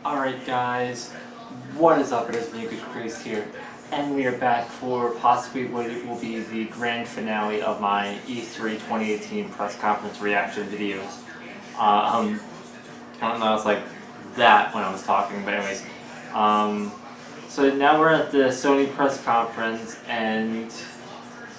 Alright guys, what is up? It is me, Good Chris here, and we are back for possibly what it will be the grand finale of my E3 2018 press conference reaction videos. I don't know, it's like that when I was talking, but anyways. So now we're at the Sony press conference, and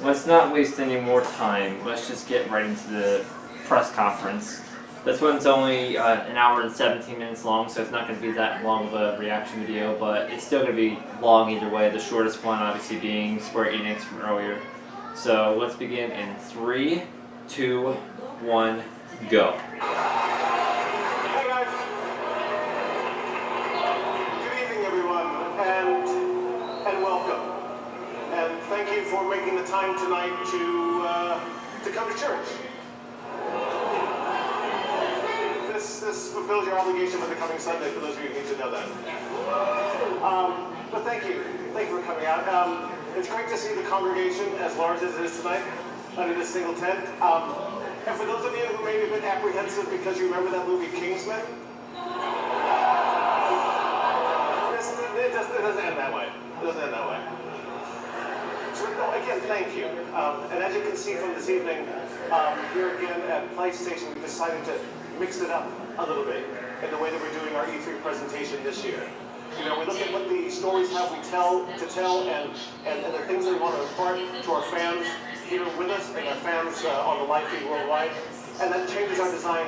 let's not waste any more time. Let's just get right into the press conference. This one's only an hour and 17 minutes long, so it's not going to be that long of a reaction video, but it's still going to be long either way, the shortest one obviously being Square Enix from earlier. So let's begin in 3, 2, 1, go. Hey guys! Good evening everyone, and welcome. And thank you for making the time tonight to come to church. This fulfills your obligation for the coming Sunday, for those of you who need to know that. But thank you for coming out. It's great to see the congregation as large as it is tonight under this single tent. And for those of you who may be a bit apprehensive because you remember that movie Kingsman, it doesn't end that way. It doesn't end that way. So again, thank you. And as you can see from this evening, here again at PlayStation, we've decided to mix it up a little bit in the way that we're doing our E3 presentation this year. You know, we look at what the stories have we tell and the things that we want to impart to our fans here with us and our fans on the live feed worldwide, and that changes our design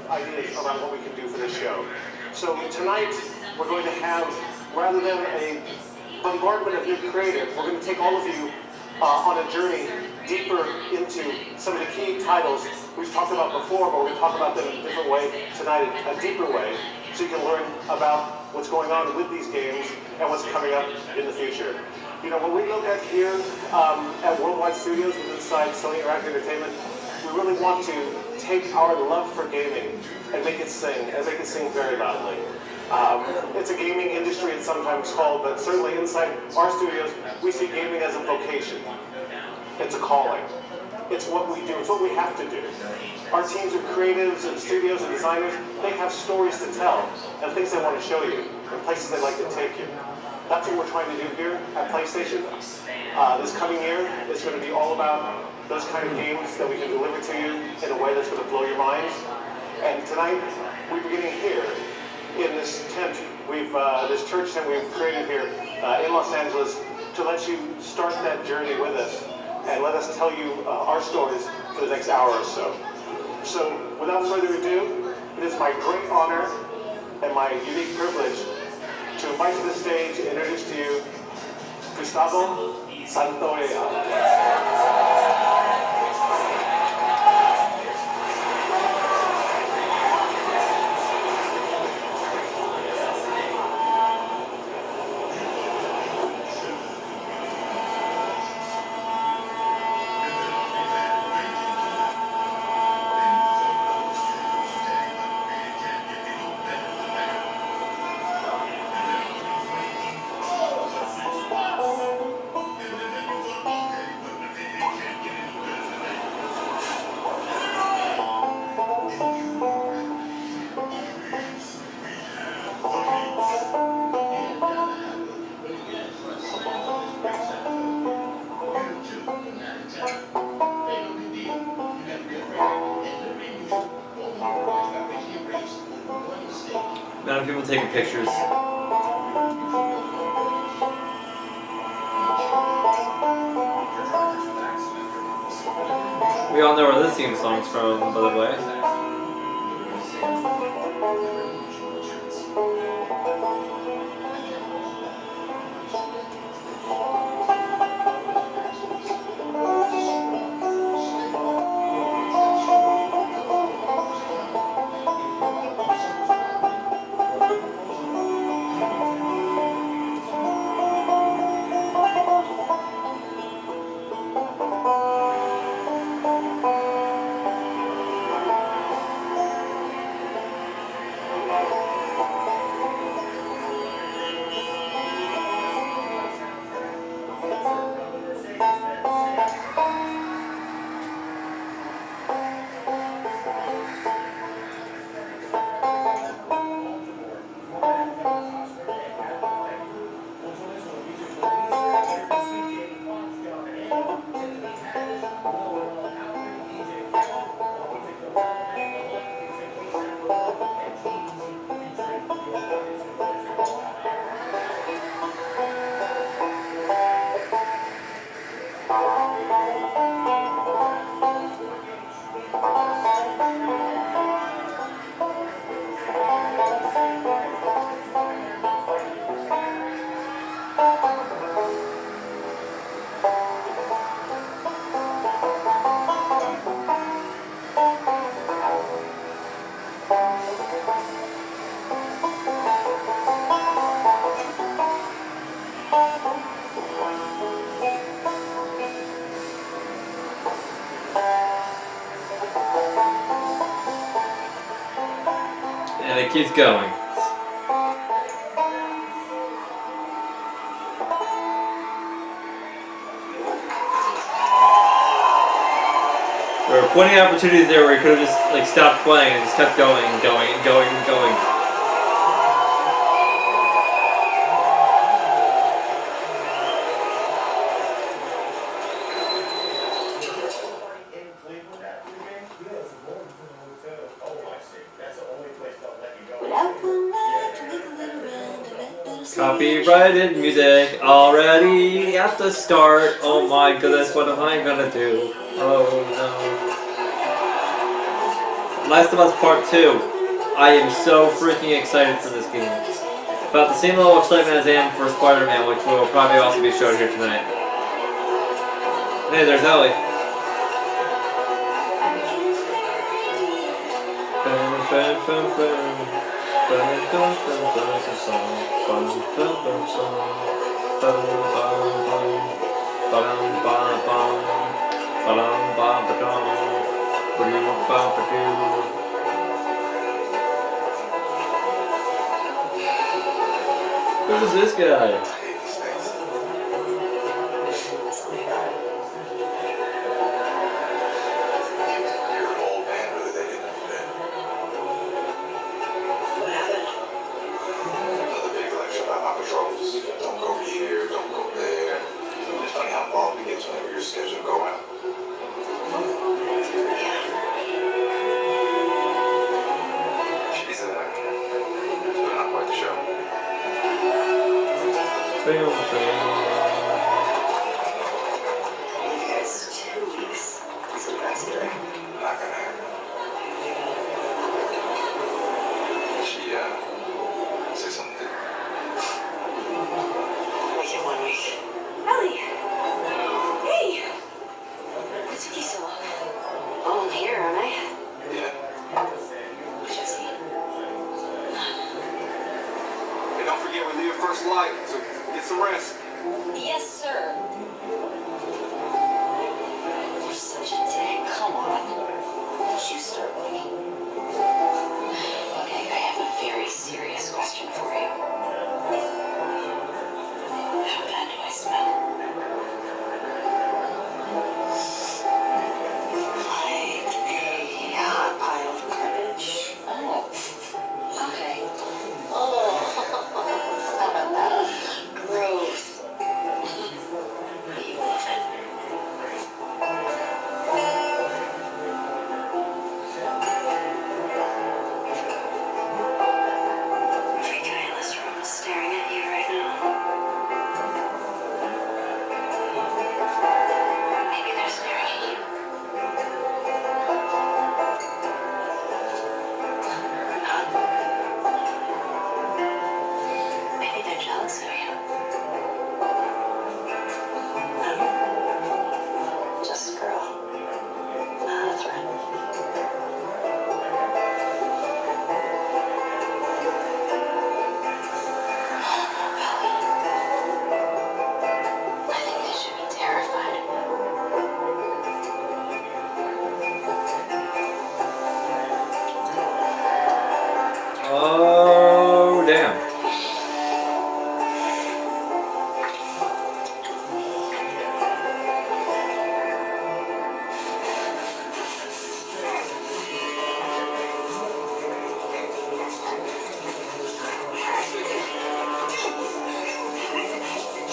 ideas around what we can do for this show. So tonight we're going to have, rather than a bombardment of new creative, we're going to take all of you on a journey deeper into some of the key titles we've talked about before, but we're going to talk about them in a different way tonight, a deeper way, so you can learn about what's going on with these games and what's coming up in the future. You know, when we look at here at Worldwide Studios inside Sony Interactive Entertainment, we really want to take our love for gaming and make it sing very loudly. It's a gaming industry, it's sometimes called, but certainly inside our studios, we see gaming as a vocation. It's a calling. It's what we do. It's what we have to do. Our teams of creatives and studios and designers, they have stories to tell and things they want to show you and places they'd like to take you. That's what we're trying to do here at PlayStation. This coming year is going to be all about those kind of games that we can deliver to you in a way that's going to blow your minds. And tonight, we're beginning here in this tent, this church tent we've created here in Los Angeles to let you start that journey with us and let us tell you our stories for the next hour or so. So, without further ado, it is my great honor and my unique privilege to invite to the stage and introduce to you Gustavo Santaolalla. Now people taking pictures. We all know where this theme song's from, by the way. keeps going. There were plenty of opportunities there where he could have just like stopped playing and just kept going and going and going and going. Copyrighted music already at the start. Oh my goodness, what am I gonna do? Oh no. Last of Us Part 2. I am so freaking excited for this game. About the same level of excitement as I am for Spider-Man, which will probably also be shown here tonight. Hey, there's Ellie. Who's this guy? Don't go here, don't go there. It's funny how long it gets whenever your schedule go out. She's putting on quite the show. It's 2 weeks. So that's good. Not gonna happen. She say something different. Make it 1 week. Ellie! Hey! What took you so long? Oh, I'm here, aren't I? Yeah. Jesse. Hey, don't forget we leave first light, so get some rest. Yes, sir. You're such a dick. Come on. Don't you start looking. Okay, I have a very serious question for you. How bad do I smell? Like a hot pile of garbage. Oh. Okay. Oh. Gross. You love it. Every guy in this room is staring at you right now. Maybe they're staring at you. Not. Maybe they're jealous of you. No. Just a girl. Not a threat. I think they should be terrified. Oh damn.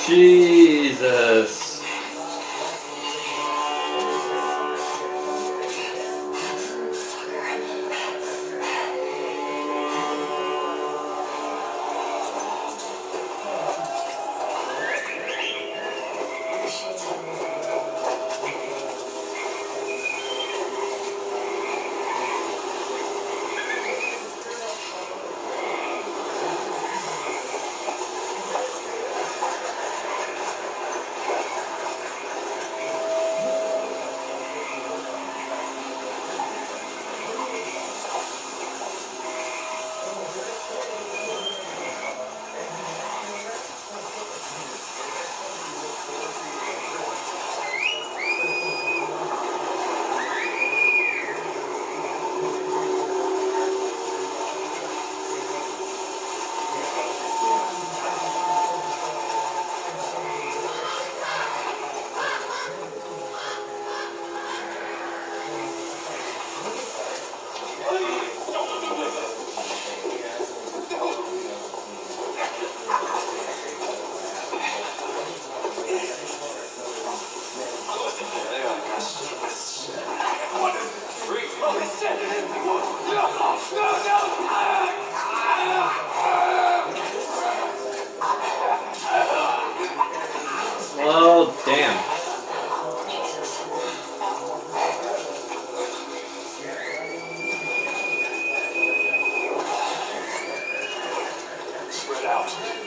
Jesus. it out.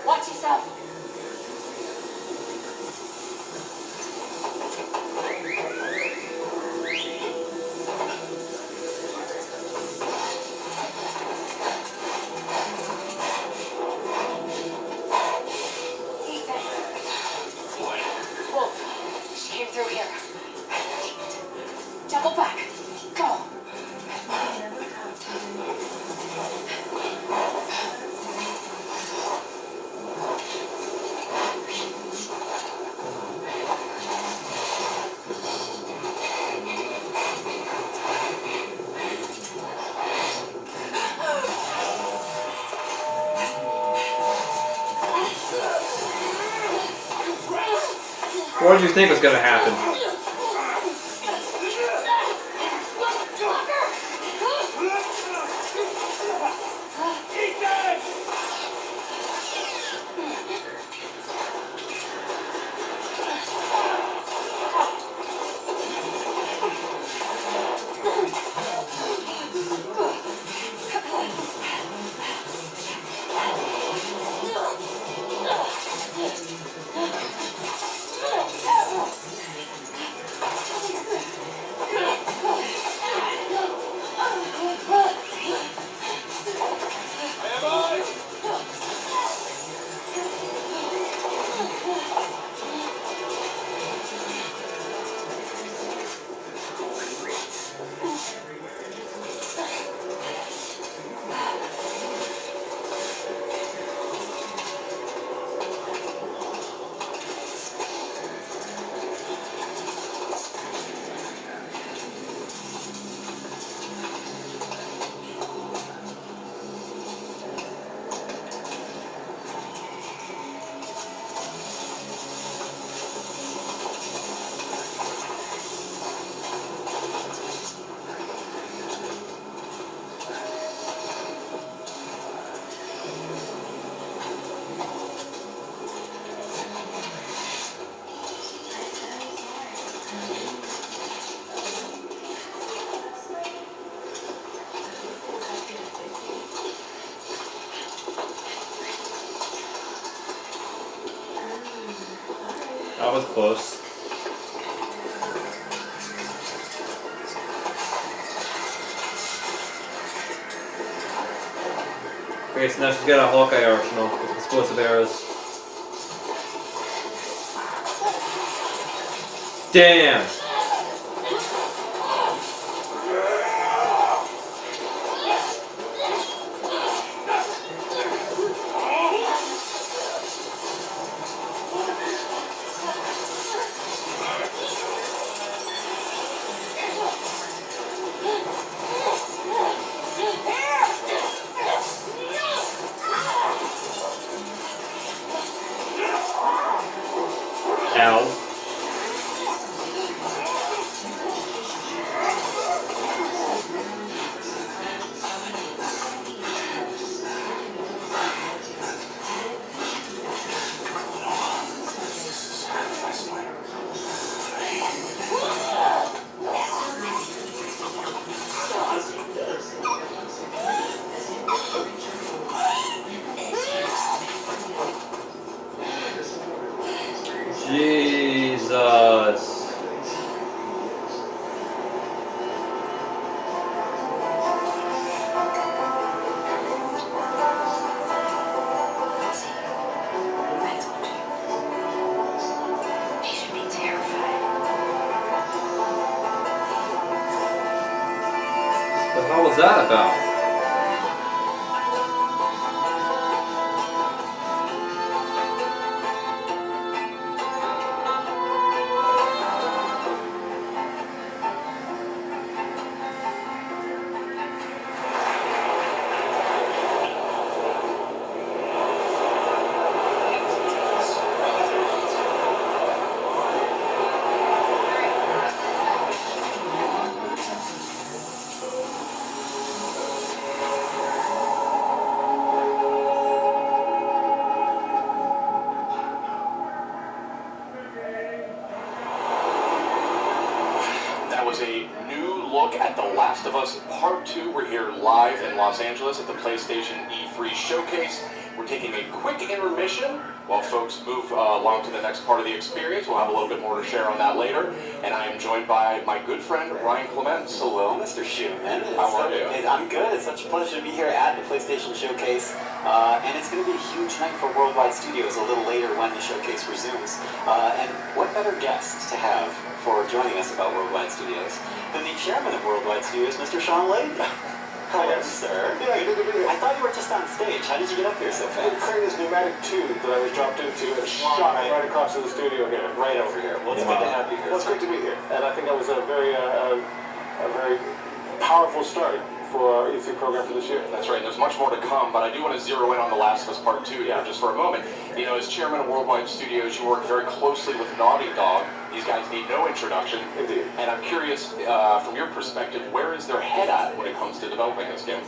Watch yourself. Wolf, she came through here. Double back. Go. What did you think was going to happen? That was close. Okay, so now she's got a Hawkeye arsenal with explosive arrows. Damn! The hell was that about? That was a new look at The Last of Us Part 2. We're here live in Los Angeles at the PlayStation E3 Showcase. We're taking a quick intermission while folks move along to the next part of the experience. We'll have a little bit more to share on that later. And I am joined by my good friend, Ryan Clements. Hello, Mr. Schumann. How are you? I'm good. It's such a pleasure to be here at the PlayStation Showcase. And it's going to be a huge night for Worldwide Studios a little later when the showcase resumes. And what better guest to have for joining us about Worldwide Studios than the chairman of Worldwide Studios, Mr. Sean Layden. Hello, sir. Yeah, good to be here. I thought you were just on stage. How did you get up here so I fast? created this pneumatic tube that I was dropped into and shot right across to the studio here. Right over here. Well, it's good to have you here. Well, it's great to be here. And I think that was a very powerful start for our E3 program for this year. That's right, there's much more to come, but I do want to zero in on The Last of Us Part 2 here just for a moment. You know, as chairman of Worldwide Studios, you work very closely with Naughty Dog. These guys need no introduction. Indeed. And I'm curious, from your perspective, where is their head at when it comes to developing this game?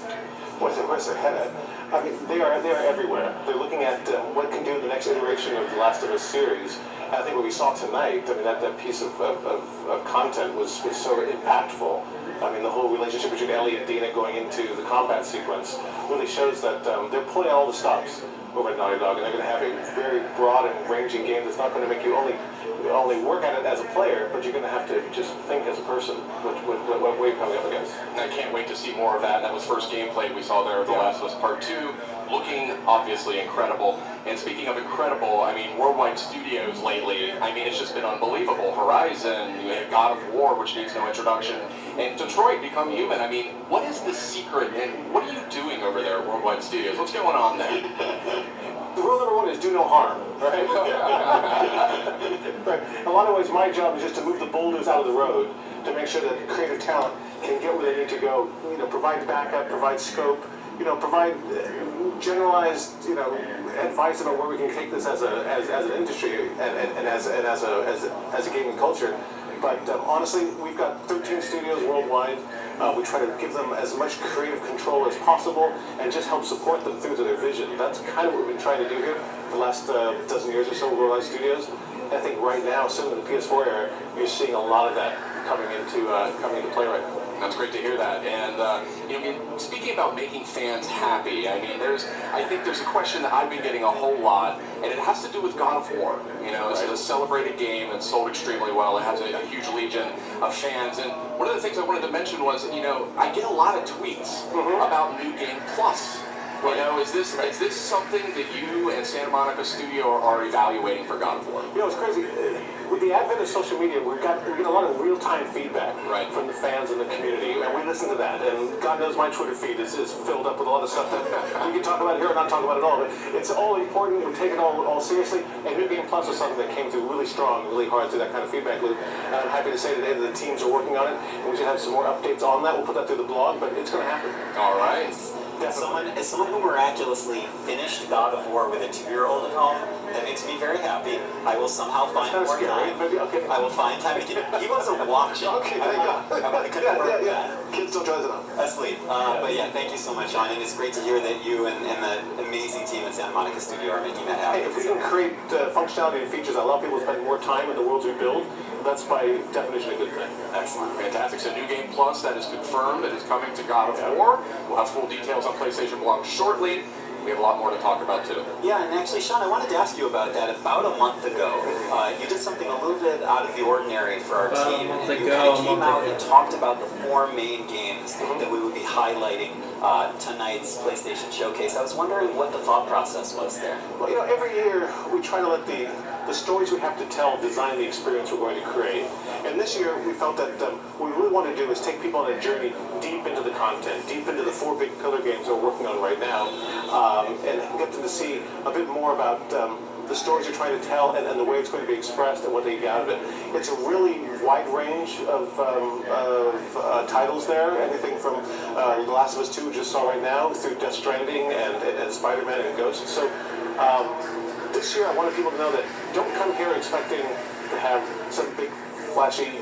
Where's their head at? I mean, they are everywhere. They're looking at what can do the next iteration of the Last of Us series. And I think what we saw tonight, I mean, that piece of content was so impactful. I mean, the whole relationship between Ellie and Dina going into the combat sequence really shows that they're pulling all the stops over at Naughty Dog, and they're going to have a very broad and ranging game that's not going to make you only work at it as a player, but you're going to have to just think as a person what you're coming up against. And I can't wait to see more of that. That was first gameplay we saw there of The Last of Us Part 2, looking obviously incredible. And speaking of incredible, I mean, Worldwide Studios lately, I mean, it's just been unbelievable. Horizon, you have God of War, which needs no introduction, and Detroit Become Human. I mean, what is the secret, and what are you doing over there at Worldwide Studios? What's going on there? The rule number one is do no harm, right? Right. In a lot of ways, my job is just to move the boulders out of the road to make sure that creative talent can get where they need to go. You know, provide backup, provide scope. You know, provide generalized, advice about where we can take this as an industry and as a gaming culture. But honestly, we've got 13 studios worldwide. We try to give them as much creative control as possible and just help support them through to their vision. That's kind of what we've been trying to do here for the last dozen years or so, Worldwide Studios. And I think right now, certainly in the PS4 era, you're seeing a lot of that coming into play right now. That's great to hear that. And speaking about making fans happy, I mean, I think there's a question that I've been getting a whole lot, and it has to do with God of War. You know, it's a celebrated game and sold extremely well. It has a huge legion of fans. And one of the things I wanted to mention was, I get a lot of tweets about New Game Plus. You know, is this something that you and Santa Monica Studio are evaluating for God of War? You know, it's crazy. With the advent of social media, we get a lot of real-time feedback from the fans and the community, and we listen to that. And God knows my Twitter feed is filled up with a lot of stuff that we can talk about here or not talk about at all. But it's all important. We take it all seriously. And New Game Plus was something that came through really strong, really hard through that kind of feedback loop. And I'm happy to say today that the teams are working on it, and we should have some more updates on that. We'll put that through the blog, but it's going to happen. All right. As someone who miraculously finished God of War with a 2-year-old at home, that makes me very happy. I will somehow find more time. Okay. I will find time. He wasn't watching. Okay, there you go. I couldn't work with that. Kids don't try enough. Asleep. But yeah, thank you so much, Sean. And it's great to hear that you and the amazing team at Santa Monica Studio are making that happen. Hey, if we can create functionality and features that allow people to spend more time in the worlds we build, that's by definition a good thing. Excellent. Fantastic. So New Game Plus, that is confirmed. It is coming to God of War. We'll have full details on PlayStation Blog shortly. we have a lot more to talk about too. Yeah, and actually, Sean, I wanted to ask you about that. About a month ago, you did something a little bit out of the ordinary for our team, and you kind of came out and talked about the 4 main games that we would be highlighting tonight's PlayStation Showcase. I was wondering what the thought process was there. Well, you know, every year we try to let the stories we have to tell design the experience we're going to create. And this year we felt that what we really want to do is take people on a journey deep into the content, deep into the 4 big pillar games we're working on right now, and get them to see a bit more about the stories you're trying to tell and the way it's going to be expressed and what they get out of it. It's a really wide range of titles there, anything from The Last of Us 2, we just saw right now, through Death Stranding and Spider-Man and Ghost. So this year I wanted people to know that don't come here expecting to have some big flashy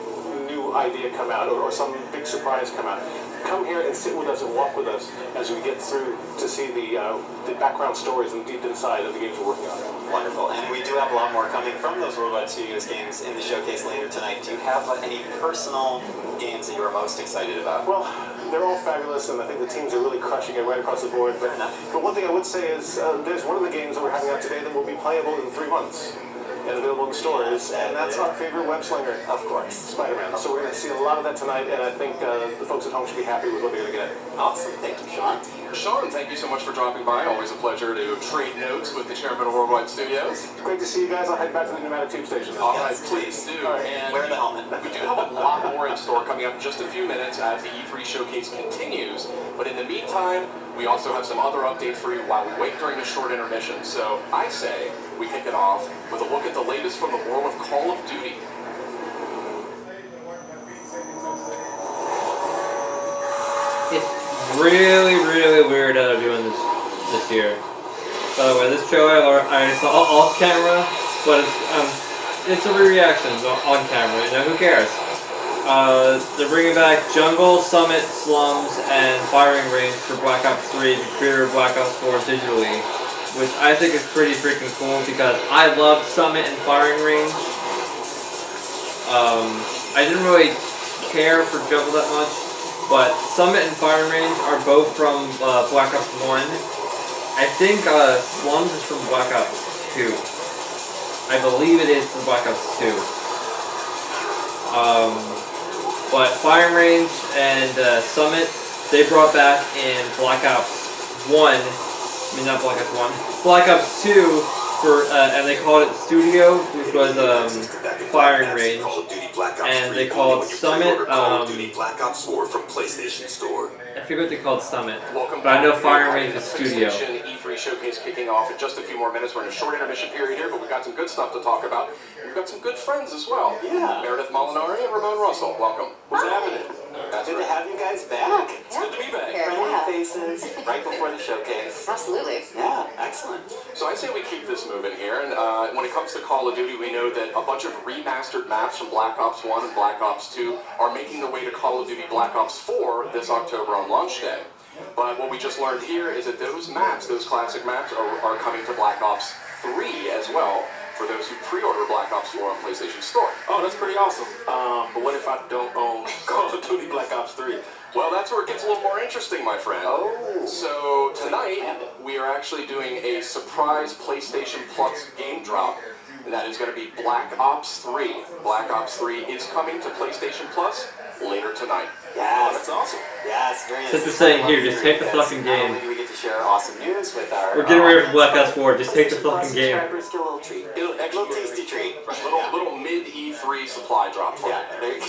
new idea come out or some big surprise come out. Come here and sit with us and walk with us as we get through to see the background stories and deep inside of the games we're working on. Wonderful. And we do have a lot more coming from those Worldwide Studios games in the showcase later tonight. Do you have any personal games that you are most excited about? Well, they're all fabulous, and I think the teams are really crushing it right across the board. But one thing I would say is there's one of the games that we're having out today that will be playable in 3 months and available in stores, and that's our favorite web slinger, Of course. Spider-Man. So we're going to see a lot of that tonight, and I think the folks at home should be happy with what they're going to get. Awesome. Thank you, Sean. Sean, thank you so much for dropping by. Always a pleasure to trade notes with the chairman of Worldwide Studios. Great to see you guys. I'll head back to the pneumatic tube station. All right, Yes, please do. All right. And Wear the helmet. we do have a lot more in store coming up in just a few minutes as the E3 showcase continues. But in the meantime, we also have some other updates for you while we wait during the short intermission. So I say we kick it off with a look at the latest from the world of Call of Duty. It's really weird that they're doing this year. By the way, this trailer I saw off camera, but it's a reaction on camera. You know, who cares? They're bringing back Jungle, Summit, Slums, and Firing Range for Black Ops 3 to creator Black Ops 4 digitally, which I think is pretty freaking cool because I loved Summit and Firing Range. I didn't really care for Jungle that much, but Summit and Firing Range are both from Black Ops 1. I think Slums is from Black Ops 2. I believe it is from Black Ops 2. But Firing Range and Summit, they brought back in Black Ops 1, I mean not Black Ops 1, Black Ops 2, for, and they called it Studio, which was Firing Range, and they called Summit, Black Ops 4 from PlayStation Store. I forget what they called Summit, Welcome but I know back. Firing Range is Studio. PlayStation E3 showcase kicking off in just a few more minutes. We're in a short intermission period here, but we've got some good stuff to talk about. We've got some good friends as well. Yeah. Meredith Molinari and Ramon Russell. Welcome. What's happening? That's Good to right. have you guys back. It's good to be back. Friendly faces right before the showcase. Absolutely. Yeah, excellent. So I say we keep this moving here, and when it comes to Call of Duty, we know that a bunch of remastered maps from Black Ops 1 and Black Ops 2 are making their way to Call of Duty Black Ops 4 this October on launch day. But what we just learned here is that those maps, those classic maps, are coming to Black Ops 3 as well, for those who pre-order Black Ops 4 on PlayStation Store. Oh, that's pretty awesome. But what if I don't own Call of Duty Black Ops 3? Well, that's where it gets a little more interesting, my friend. Oh. So tonight, we are actually doing a surprise PlayStation Plus game drop, and that is going to be Black Ops 3. Black Ops 3 is coming to PlayStation Plus later tonight. Yes. That's awesome. Yes, very Since we're saying here, just take the fucking Not game. only do we get to share awesome news with our... We're getting ready for Black Ops 4, just take the Plus fucking game. subscribers get a little treat. It'll A little tasty treat. Little mid E3 supply drop for Yeah, there you go.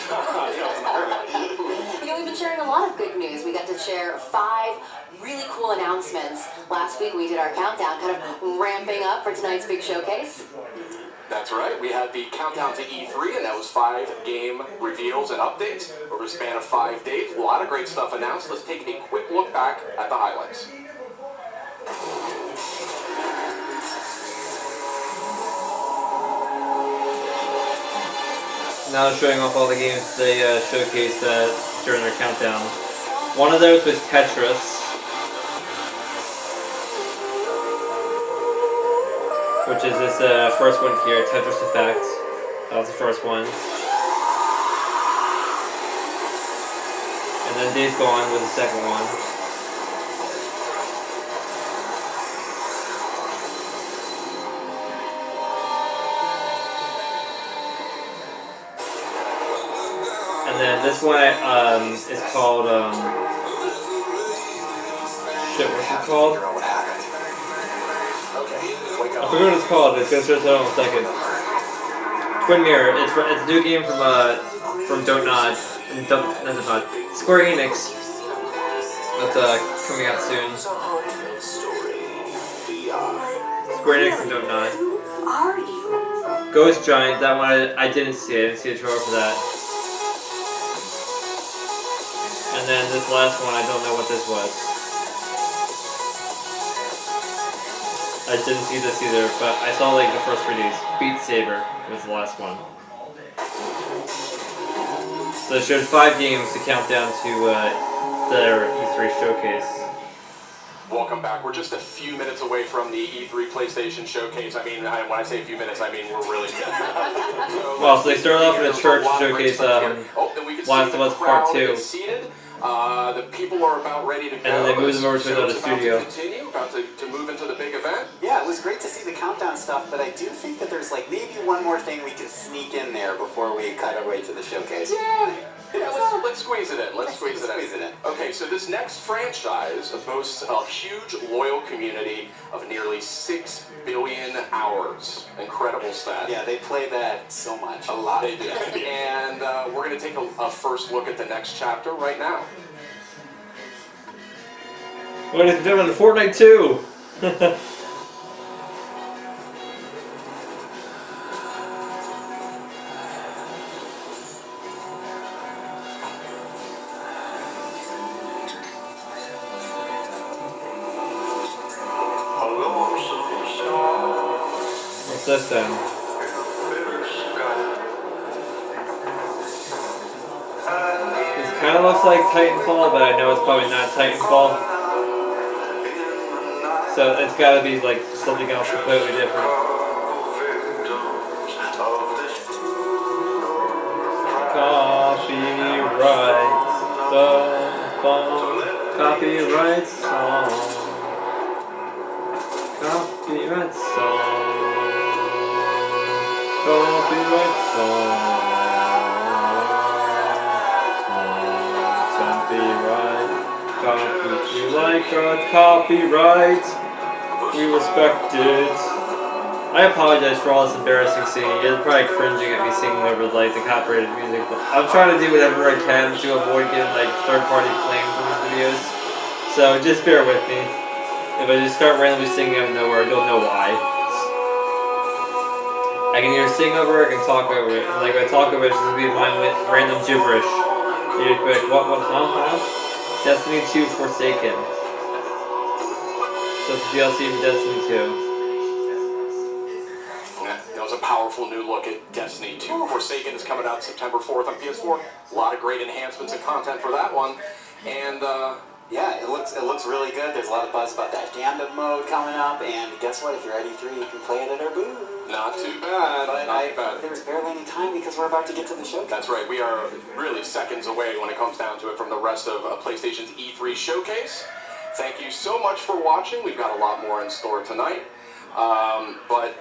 You know, we've been sharing a lot of good news. We got to share 5 really cool announcements. Last week we did our countdown, kind of ramping up for tonight's big showcase. That's right, we had the countdown to E3, and that was 5 game reveals and updates over a span of 5 days. A lot of great stuff announced. Let's take a quick look back at the highlights. Now showing off all the games they showcased during their countdown. One of those was Tetris, which is this first one here, Tetris Effect. That was the first one. And then Days Gone was the second one. this one is called shit. What's it called? What happened? Okay, wake I up. forget what it's called. It's gonna start in a second. Twin Mirror. It's a new game from Don't Nod. Not Don't Nod. Square Enix. That's coming out soon. Square Enix and Don't Nod. Are you? Ghost Giant. That one I didn't see. I didn't see a trailer for that. And then this last one, I don't know what this was. I didn't see this either, but I saw like the first release. Beat Saber was the last one. So they showed 5 games to count down to their E3 showcase. Welcome back. We're just a few minutes away from the E3 PlayStation Showcase. I mean, when I say a few minutes, I mean we're really Well, so they started off in a church to showcase Last of Us Part 2. The people are about ready to go. And then they moved them over to another studio. About to move into the big event. Yeah, it was great to see the countdown stuff, but I do think that there's like maybe one more thing we can sneak in there before we cut our way to the showcase. Yeah, let's squeeze it in. Let's squeeze it in. Okay, so this next franchise boasts a huge loyal community of nearly 6 billion hours. Incredible stat. Yeah, they play that so much. A lot. They do. And we're going to take a first look at the next chapter right now. Ladies and gentlemen, Fortnite 2! What's this then? This kind of looks like Titanfall, but I know it's probably not Titanfall. So it's gotta be like something else completely different. Copyright song. Copyright song. Copyright song. Copyright song. Copyright. We like our copyright. We respect it. I apologize for all this embarrassing singing. You're probably cringing at me singing over like the copyrighted music, but I'm trying to do whatever I can to avoid getting like third-party claims on these videos. So just bear with me. If I just start randomly singing out of nowhere, you'll know why. I can either sing over it, I can talk over it. And like if I talk over it, it's just gonna be my random gibberish. You're like, huh? Destiny 2 Forsaken. So it's DLC for Destiny 2. That was a powerful new look at Destiny 2. Forsaken is coming out September 4th on PS4. A lot of great enhancements and content for that one. And yeah, it looks really good. There's a lot of buzz about that Gambit mode coming up, and guess what? If you're at E3, you can play it at our booth. not too bad. But there's barely any time because we're about to get to the show. That's right. We are really seconds away when it comes down to it from the rest of PlayStation's E3 showcase. Thank you so much for watching. We've got a lot more in store tonight. But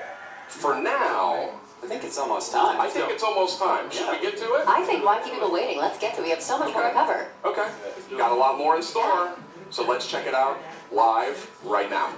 for now, I think it's almost time. I think it's almost time. Should we get to it? I think why keep people waiting? Let's get to it. We have so much more to cover. Okay. Got a lot more in store. So let's check it out live right now.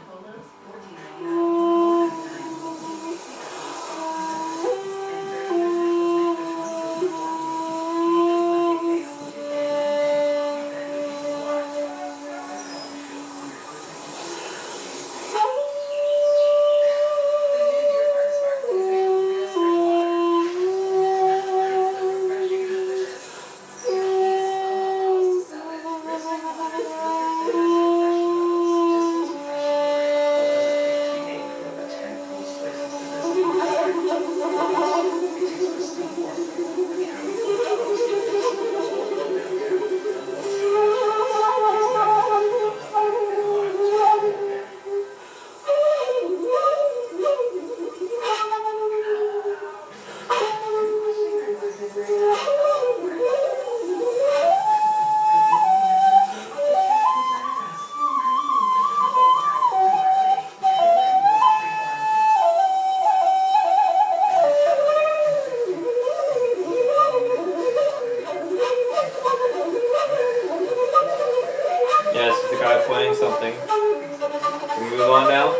Yes, the guy playing something. Can we move on now?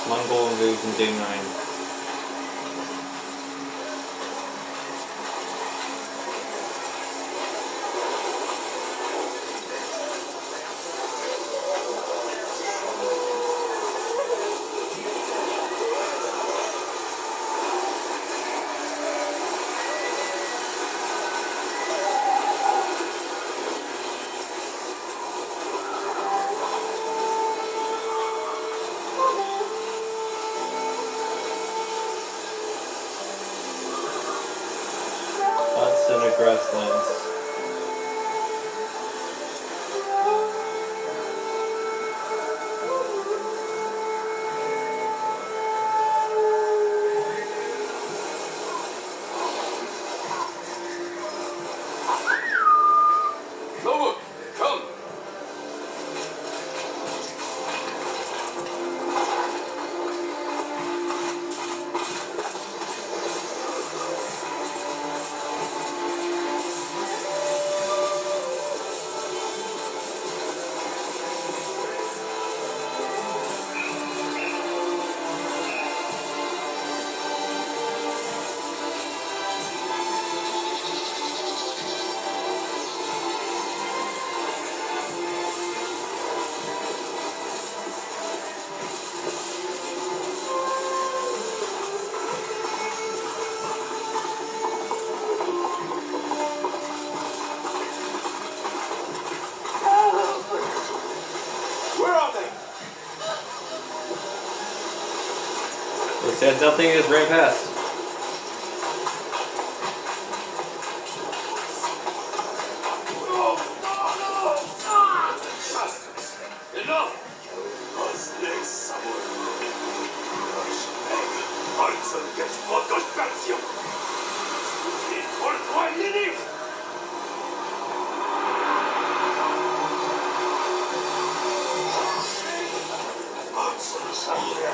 Mongol invasion day 9. Grasslands. Nova, come! It says nothing is ran past.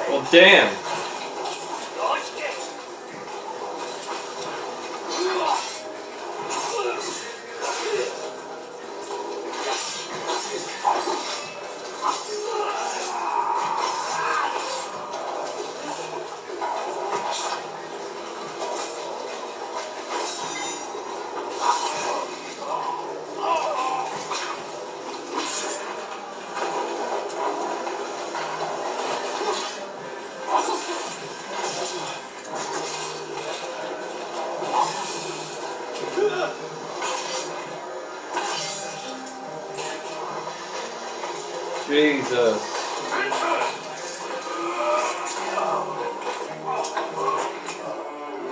Well, damn. Jesus.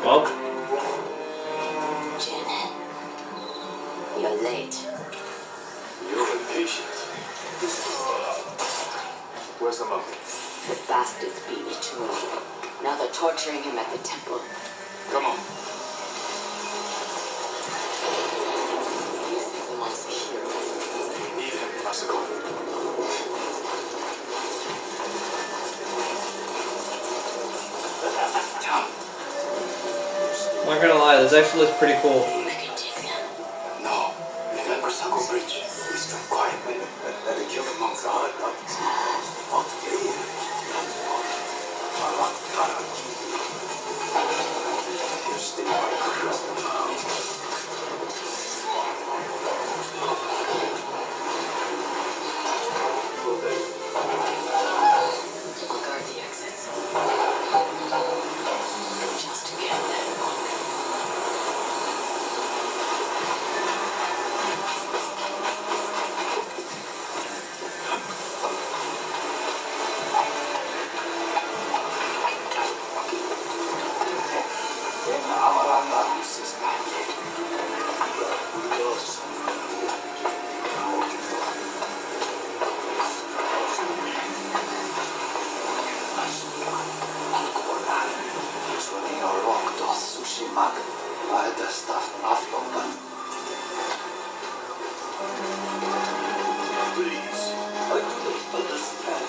Well, Janet, you're late. You're impatient. Where's the monkey? The bastards beat me to him. Now they're torturing him at the temple. Come on. He's amongst the heroes. Need him, Masako. I'm not gonna lie, this actually looks pretty cool. We can take them. No. Remember Sako Bridge? We struck quietly and killed the monks. We'll guard the exits. Just to get that monk. Please, I do not understand.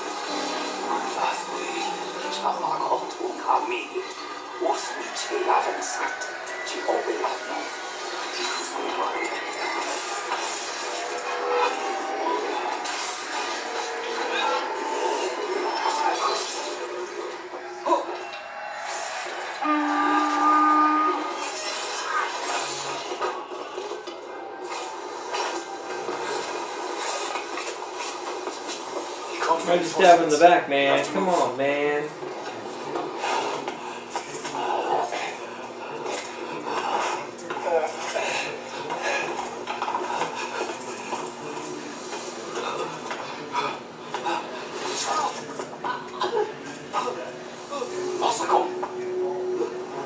Try to stab in the back, man. Come on, man.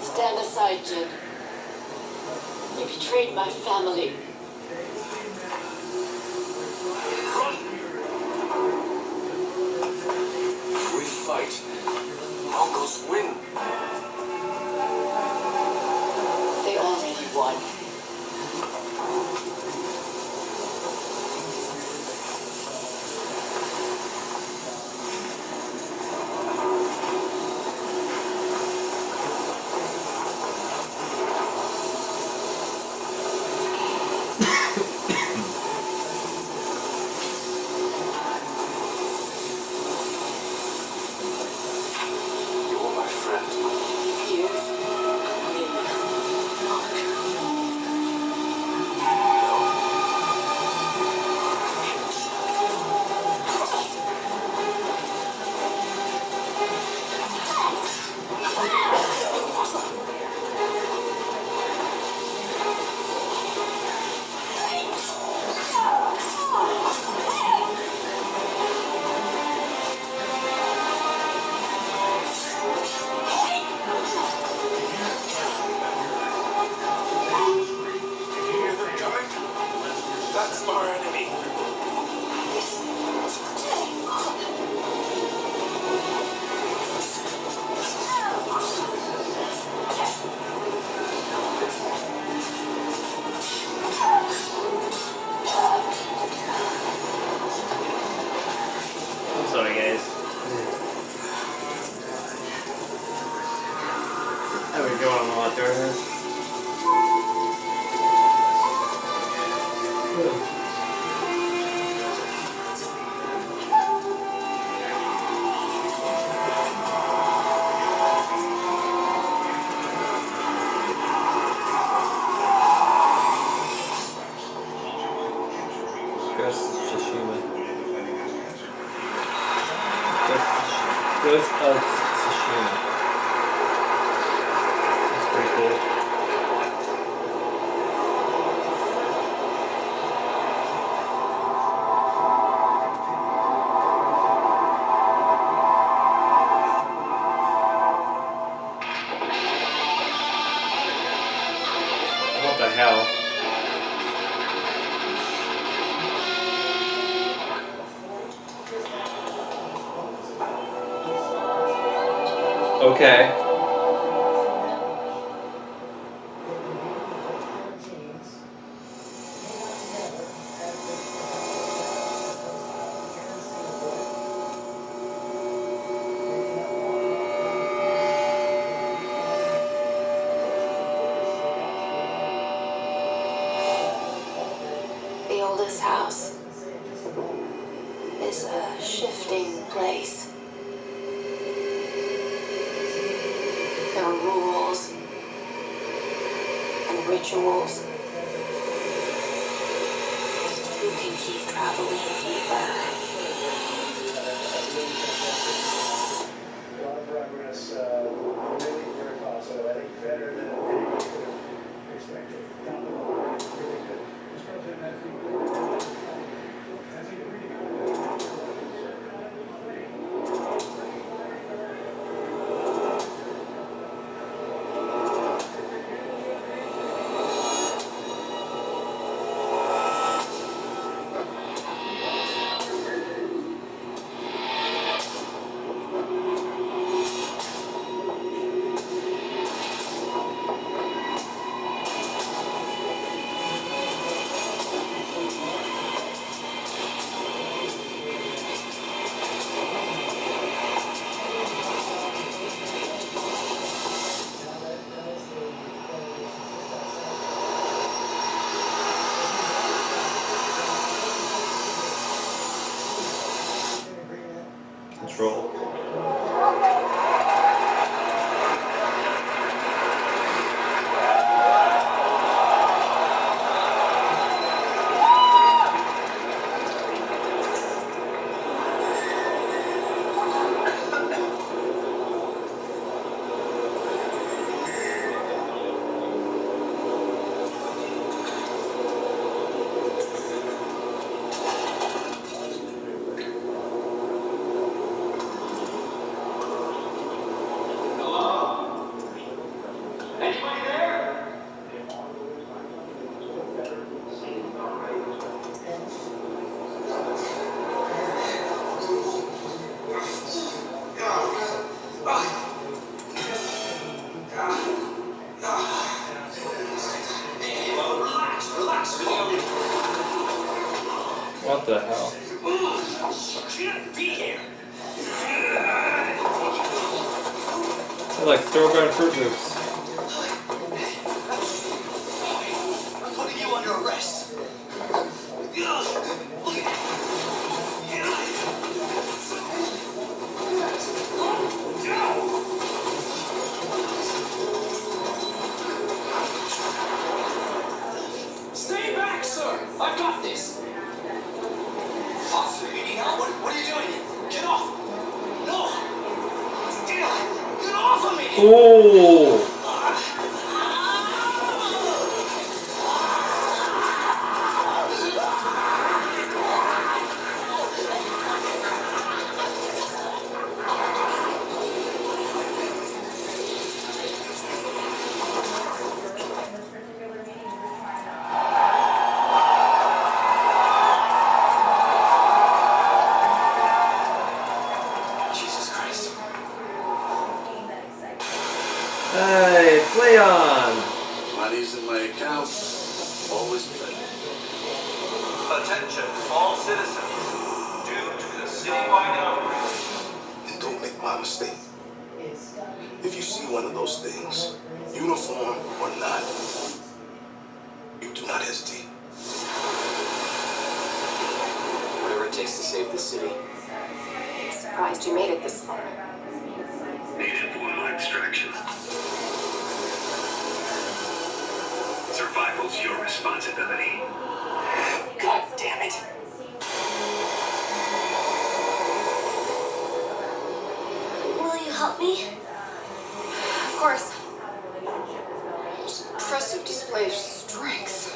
Stand aside, Jin. You betrayed my family. We fight. Mongols win. They already won. You're my friend. Here's me, monk. Hear them coming? That's our enemy. I'm sorry, guys. I've been going on a lot during this. Ghost of Tsushima. Ghost of Tsushima. That's pretty cool. Okay. The oldest house is a shifting place. There are rules and rituals. You can keep traveling deeper. A lot of progress, really very positive. I think better than anyone could have expected. Top of the line, really good. Mr. President, I think really good. Control. What the hell? Shouldn't be here. They're like throwback Fruit Loops. I'm putting you under arrest. Stay back, sir. I've got this. Officer, you need help? What are you doing? Get off. No. Get off of me. Oh! Jesus Christ. Hey, it's Leon! Money's in my account. Always plenty. Attention, all citizens. Due to the citywide outbreak. And don't make my mistake. If you see one of those things, uniform or not, you do not hesitate. Whatever it takes to save the city. Surprised you made it this far. Needed oil extraction. Survival's your responsibility. God damn it. Will you help me? Of course. It's an impressive display of strength.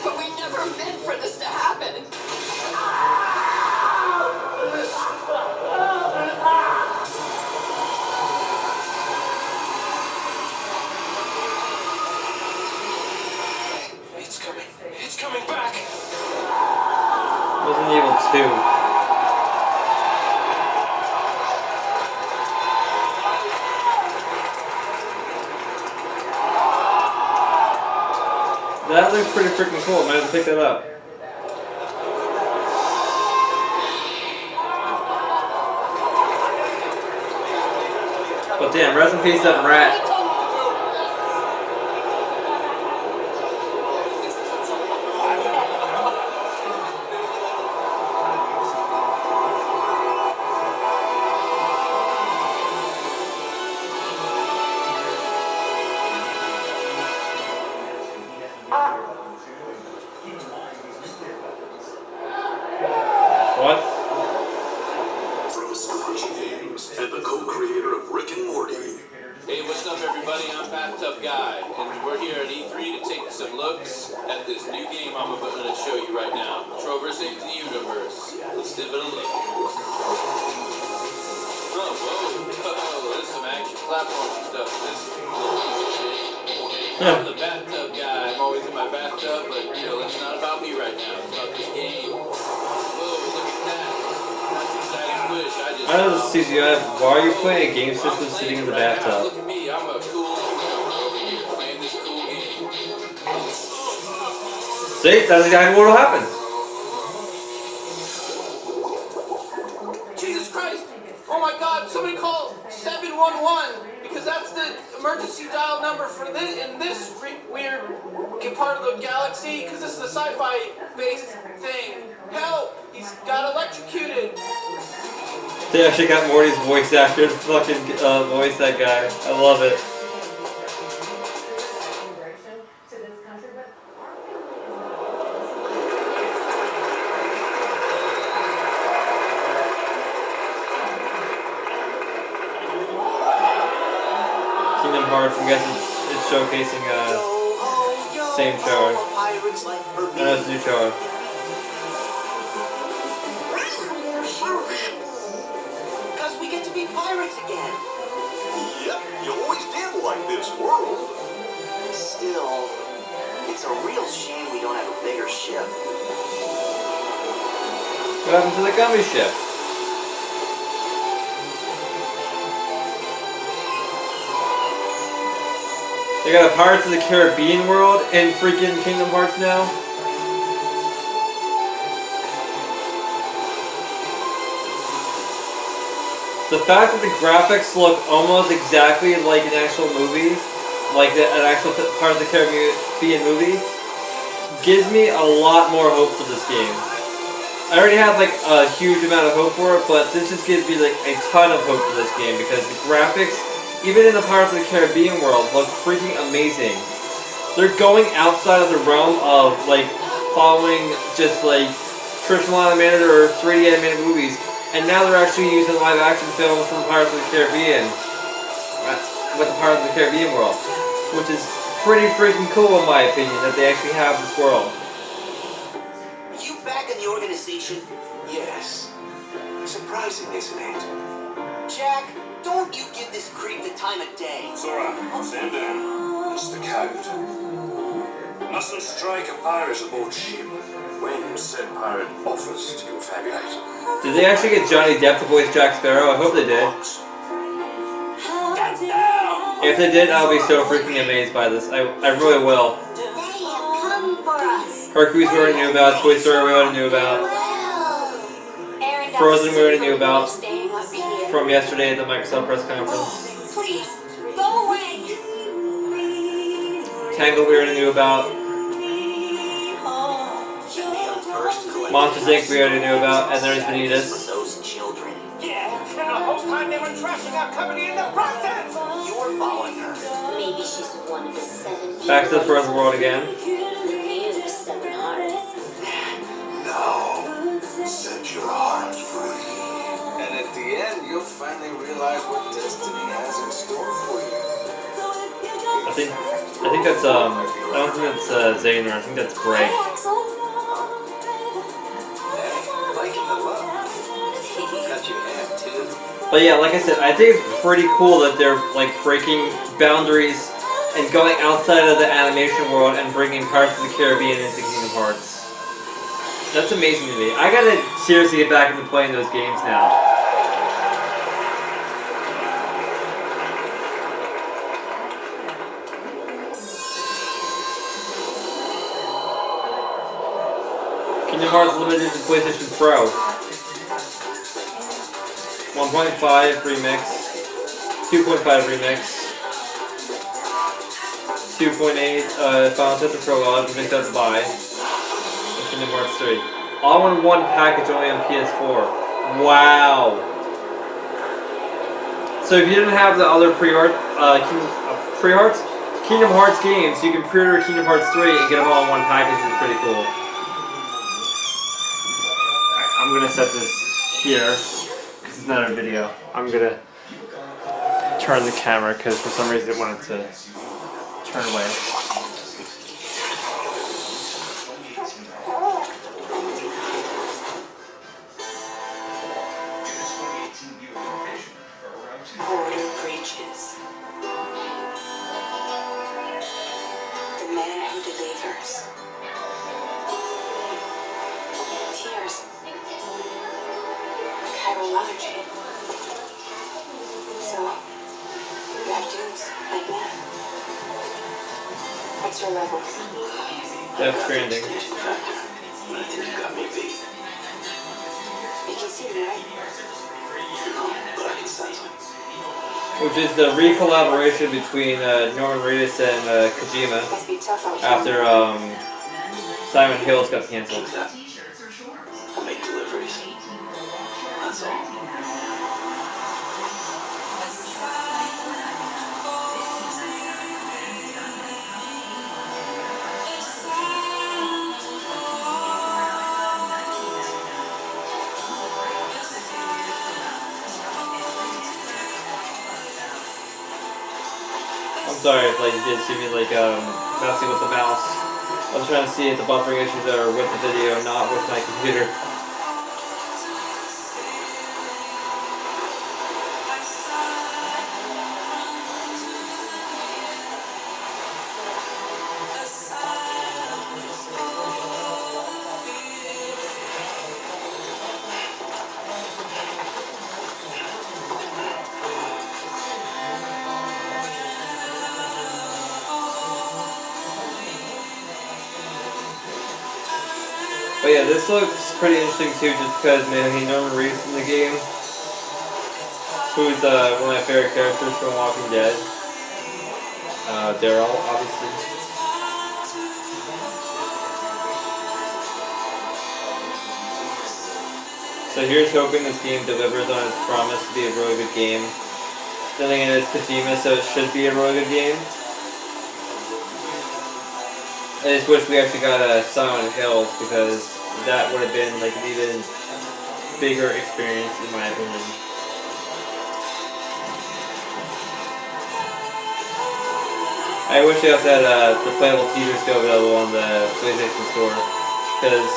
But we never meant for this to happen. It's coming. It's coming back. Resident Evil 2. pretty freaking cool. I might have to pick that up. But damn, rest in peace, that rat. What? From Sony Games and the co-creator of Rick and Morty. Hey, what's up, everybody? I'm Bathtub Guy, and we're here at E3 to take some looks at this new game I'm going to show you right now. Trover Saves the Universe. Let's give it a look. Oh, whoa, there's some action platform stuff. This is shit. I'm the Bathtub Guy. I'm always in my bathtub, but you know, it's not about me right now. It's about this game. Whoa, look at that. That's exciting push. I know this is CGI. Why are you playing a game system sitting in the bathtub? Look at me, I'm a cool newcomer over here playing this cool game. See, that's exactly what will happen. Jesus Christ! Oh my God! Somebody call 711 because that's the emergency dial number for this in this weird part of the galaxy. Because this is a sci-fi based thing. Help! He's got electrocuted. They actually got Morty's voice actor to fucking voice that guy. I love it. Kingdom Hearts, I'm guessing it's showcasing same show. I know it's a new show. Because we get to be pirates again. Yep, you always did like this world. Still, it's a real shame we don't have a bigger ship. What happened to the gummy ship? They got a Pirates of the Caribbean world in freaking Kingdom Hearts now? The fact that the graphics look almost exactly like an actual movie, like an actual Pirates of the Caribbean movie, gives me a lot more hope for this game. I already have like a huge amount of hope for it, but this just gives me like a ton of hope for this game because the graphics, even in the Pirates of the Caribbean world, look freaking amazing. They're going outside of the realm of like following just like traditional animated or 3D animated movies, and now they're actually using live action films from Pirates of the Caribbean with the Pirates of the Caribbean world, which is pretty freaking cool in my opinion that they actually have this world. You back in the organization? Yes. Surprising, isn't it? Jack, don't you give this creep the time of day. It's alright. Stand down. It's the code. Mustn't strike a pirate aboard ship when said pirate offers to confabulate. Did they actually get Johnny Depp to voice Jack Sparrow? I hope they did. Get down! If they did, I'll be so freaking amazed by this. I really will. They have come for us. Hercules we already knew about, Toy Story we already knew about, Aaron got Frozen we sick already from knew about staying up here. from yesterday at the Microsoft press conference. Please, go away. Tangled we already knew about. Monsters Inc. we already knew about, and there's Vanitas. Those children. Yeah, and the whole time they were trashing our company in the process! You're following her. Maybe she's one of the 7 Back to the Frozen world again. You 7 hearts. Now, set your heart free. And at the end, you'll finally realize what destiny has in store for you. I think that's I don't think that's Zaner. I think that's Bray. Liking the love. Got your hand too. But yeah, like I said, I think it's pretty cool that they're like breaking boundaries and going outside of the animation world and bringing Pirates of the Caribbean into Kingdom Hearts. That's amazing to me. I gotta seriously get back into playing those games now. Kingdom Hearts Limited to PlayStation Pro. 1.5 remix. 2.5 remix. 2.8 Final Fantasy Prologue mixed up by Kingdom Hearts 3. All in one package only on PS4. Wow. So if you didn't have the other Kingdom Hearts games, you can pre-order Kingdom Hearts 3 and get them all in one package. It's pretty cool. Alright, I'm gonna set this here because it's not a video. I'm gonna turn the camera because for some reason it wanted to turn away. Order preaches. The man who delivers. Tears. Chirology. So, you have dudes like me. Extra levels. Death Stranding. I think you got me beat. You can see me, right? No, but I can sense them. Which is the re-collaboration between Norman Reedus and Kojima Must be tough out after Silent Hills got canceled. I'll make deliveries. That's all. I'm sorry if like you did see me like messing with the mouse. I was trying to see if the buffering issues are with the video, not with my computer. But yeah, this looks pretty interesting too, just because man, Norman Reedus in the game, who's one of my favorite characters from Walking Dead. Daryl, obviously. So here's hoping this game delivers on its promise to be a really good game. Then again, it's Kojima, so it should be a really good game. I just wish we actually got a Silent Hills because that would have been like an even bigger experience in my opinion. I wish they also had the playable teaser still available on the PlayStation Store because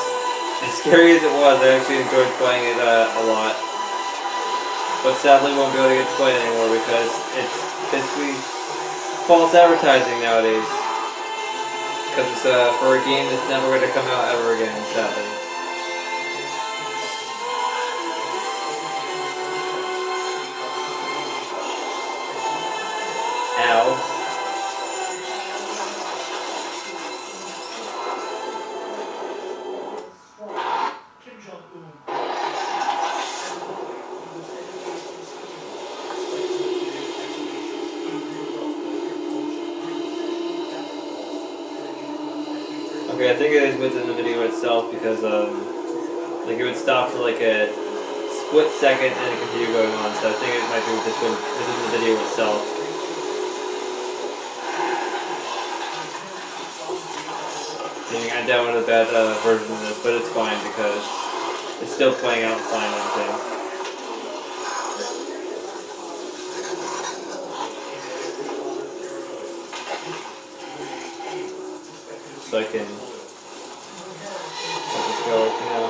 as scary as it was, I actually enjoyed playing it a lot. But sadly won't be able to get to play it anymore because it's basically false advertising nowadays. Because it's for a game that's never going to come out ever again, sadly. Ow. Okay, I think it is within the video itself because like it would stop for like a split second and it continue going on, so I think it might be within the video itself. I downloaded a bad version of this, but it's fine because it's still playing out fine and everything. So I can let this go now.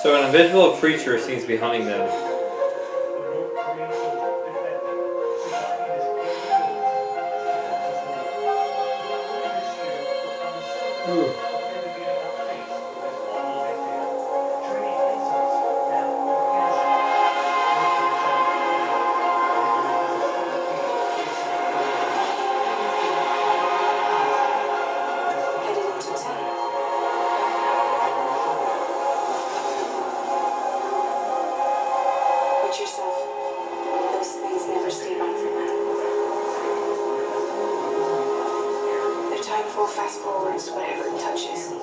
So an invisible creature seems to be hunting them. Ooh. Headed into town. Watch yourself. Those things never stay on forever. Their time full fast forwards to whatever it touches.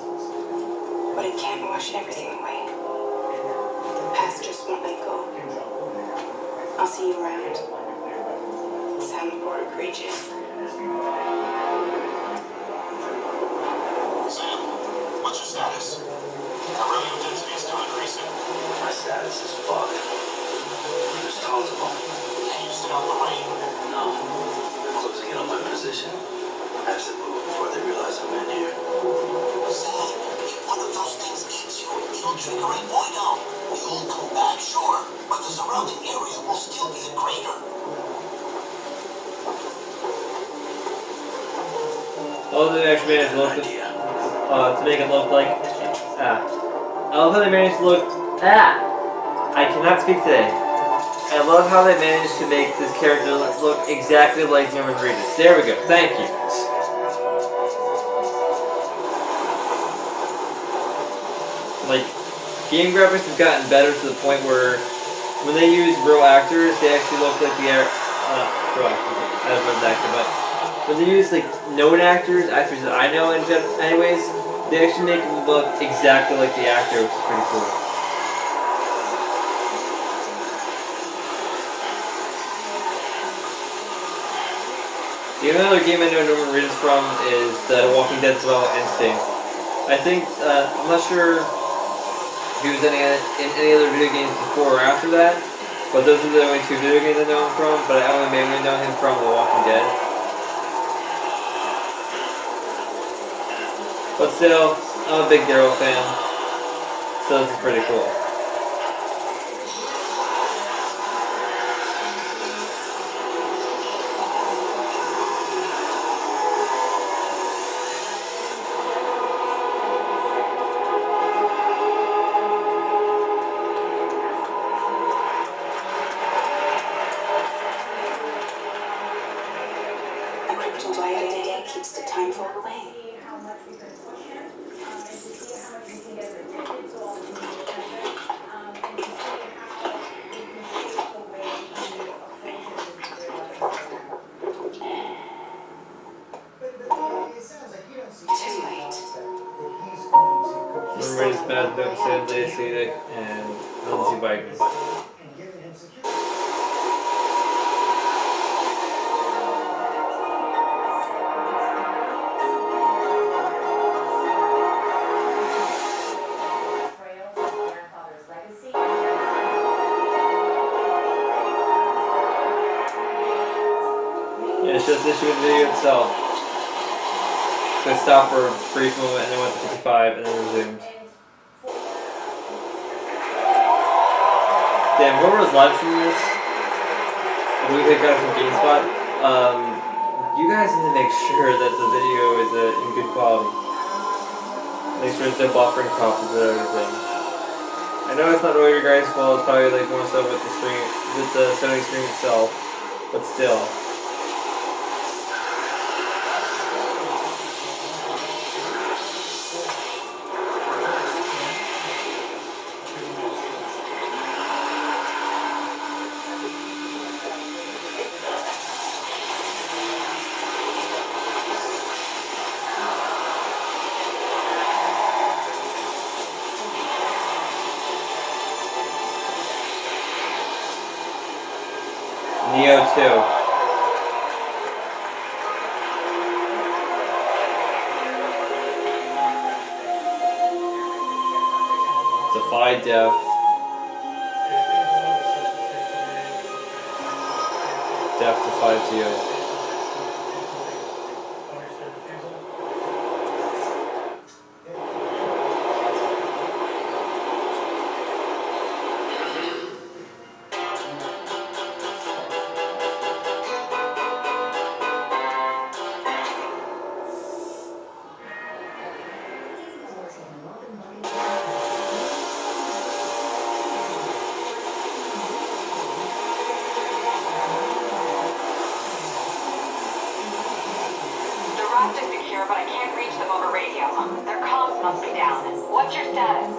But it can't wash everything away. The past just won't let go. I'll see you around. Soundboard bridges. Sam, what's your status? Our radio density is still increasing. My status is fucked. There's tons of them. Can you stay out the rain? No. They're closing in on my position. I have to move before they realize I'm in here. Sam, if one of those things gets you, it'll trigger a boido. You'll come back, sure, but the surrounding area will still be a crater. Oh, they actually managed to look to make it look like I love how they managed to look I cannot speak today. I love how they managed to make this character look exactly like Norman Reedus. There we go. Thank you. Like, game graphics have gotten better to the point where when they use real actors, they actually look like the real actors. I don't know the actor, but when they use like known actors that I know anyways, they actually make them look exactly like the actor, which is pretty cool. The only other game I know Norman Reedus from is the Walking Dead Survival Instinct. I think, I'm not sure if he was in any other video games before or after that, but those are the only two video games I know him from, but I only mainly know him from The Walking Dead. But still, I'm a big Daryl fan, so this is pretty cool. A cryptobiotic keeps the time fall away. Too late. Norman Reedus, Matt Dempsey, Lacey, and Lindsay Wagner. Yeah, it's just issue of the video itself. So it stopped for a brief moment and then went to 55 and then resumed. Damn, whoever was live streaming this, I believe they got it from GameSpot. You guys need to make sure that the video is in good quality. Make sure it's no buffering problems and everything. I know it's not all your guys' fault, it's probably like more so with the stream, with the Sony stream itself, but still. Neo 2. Defy death. Death defies you. can't reach them over radio. Their comms must be down. What's your status?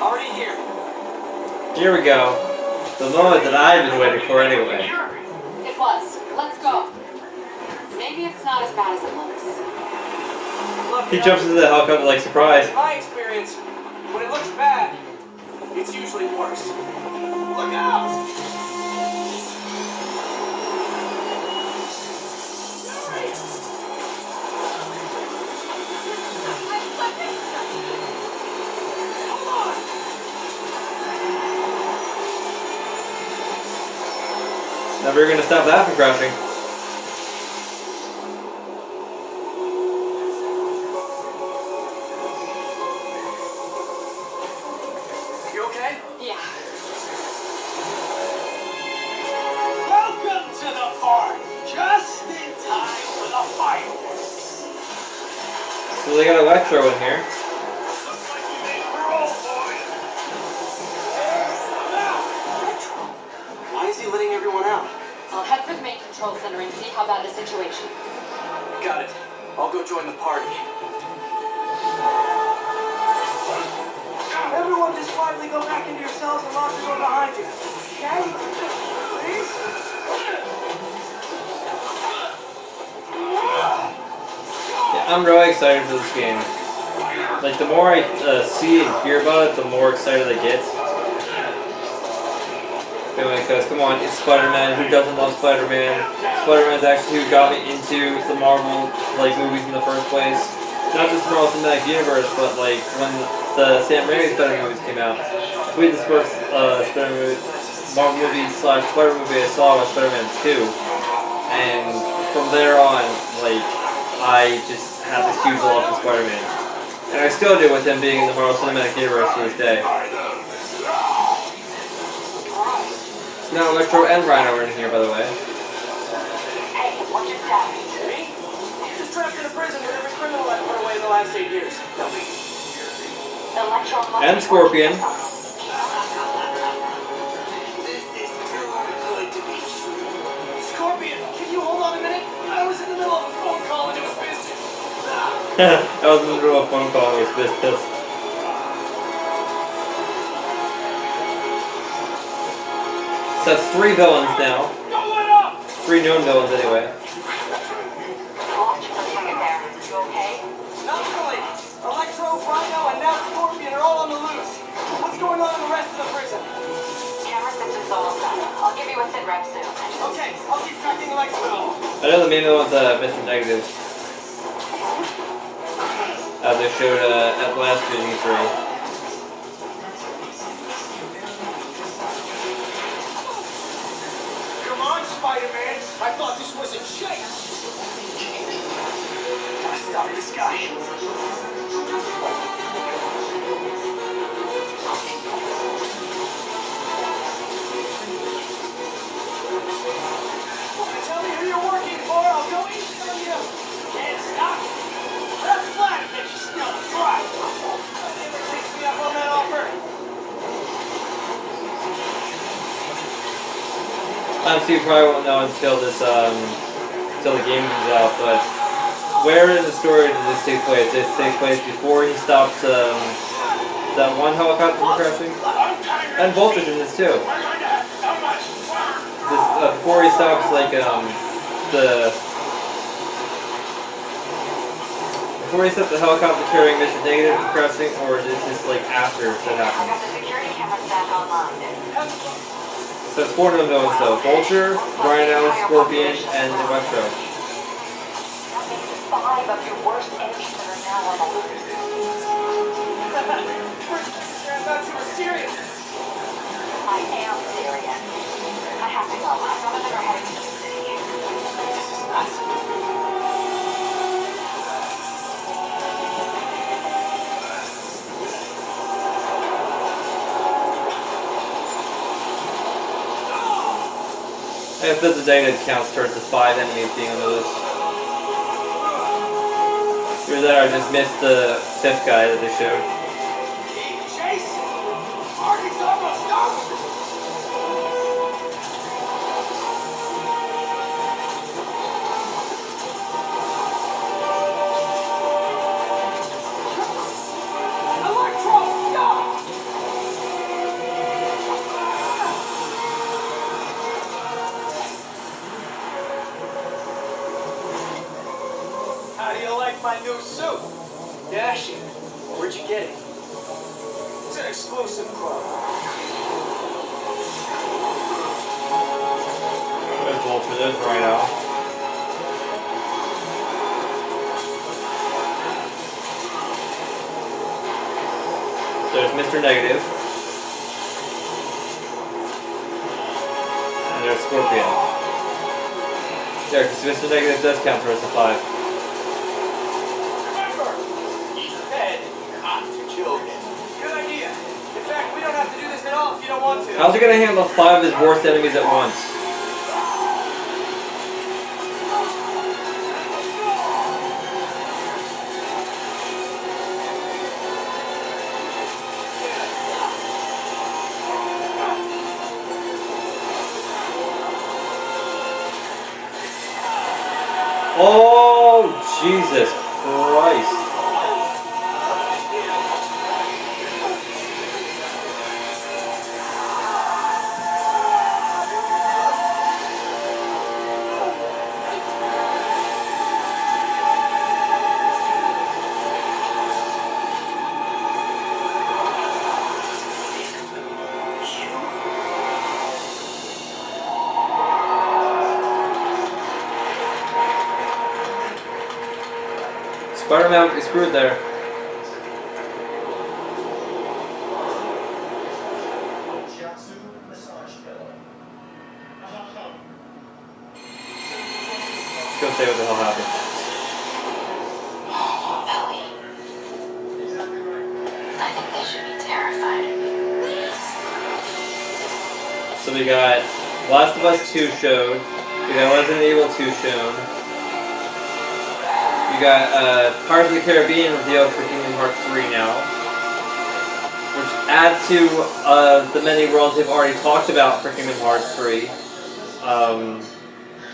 Already here. Here we go. The moment that I've been waiting for anyway. It was. Let's go. Maybe it's not as bad as it looks. Look, He jumps into the helicopter like surprise. in my experience, when it looks bad, it's usually worse. Look out! Never gonna stop that from crashing. You okay? Yeah. Welcome to the party. Just in time for the fireworks. So they got Electro in here. Looks like we made parole, boys. Why is he letting everyone out? I'll head for the main control center and see how bad the situation is. Got it. I'll go join the party. Everyone just quietly go back into your cells and lock the door behind you. Okay? Please? Yeah, I'm really excited for this game. Like, the more I see and hear about it, the more excited I get. Because, come on, it's Spider-Man. Who doesn't love Spider-Man? Spider-Man's actually who got me into the Marvel, like, movies in the first place. Not just Marvel Cinematic Universe, but, like, when the Sam Raimi Spider-Man movies came out. We had this first Marvel movie / Spider movie I saw was Spider-Man 2. And from there on, like, I just had this huge love for Spider-Man. And I still do with him being in the Marvel Cinematic Universe to this day. So now Electro and Rhino are in here, by the way. Hey, what's your status? Me? Just trapped in a prison with every criminal I've put away in the last 8 years. Tell me. Electro must And be Scorpion. working for something. This is too good to be true. Scorpion, can you hold on a minute? I was in the middle of a phone call and it was business. I was in the middle of a phone call with business. So that's 3 villains now. 3 known villains anyway. Watch for a second there. You okay? Not really. Electro, Rhino, and now Scorpion are all on the loose. What's going on in the rest of the prison? Camera system's almost done. I'll give you a sit rep soon. Okay, I'll keep tracking Electro. I know the main villain's Mr. Negative. As they showed at last E3. Come on, Spider-Man. I thought this was a chase. Gotta stop this guy. Tell me who you're working for. I'll go easy on you. Can't stop. That's flat, but you still try. Never takes me up on that offer. Honestly, you probably won't know until this, until the game comes out, but where in the story does this take place? This takes place before he stops, that one helicopter from crashing? And Vulture's in this too. This, before he stops, like, before he stops the helicopter carrying Mr. Negative from crashing, or is this like after that I got happens? the security cameras back online. So it's 4 known villains though. Vulture, Rhino, Scorpion, and Electro. That means 5 of your worst enemies that are now on the loose. I thought you were serious. I am serious. I have to go. Some of them are heading to the city. This is nuts. If there's a data counts towards the 5 enemies being on the list. Either that or I just missed the 5th guy that they showed. Chase! Party's almost over! my new suit. Dashing. Where'd you get it? It's an exclusive club. There's Vulture, there's Rhino. There's Mr. Negative. And there's Scorpion. Yeah, because Mr. Negative does count for us a 5. Remember, he's fed, not children. Good idea. In fact, we don't have to do this at all if you don't want to. How's he gonna handle 5 of his worst enemies at once? Oh, Jesus Christ. Spider-Man is screwed there. Let's go say what the hell happened. Ellie. I think they should be terrified. So we got Last of Us 2 showed. We got Resident Evil 2 shown. We got Pirates of the Caribbean revealed for Kingdom Hearts 3 now. Which adds to the many worlds they've already talked about for Kingdom Hearts 3.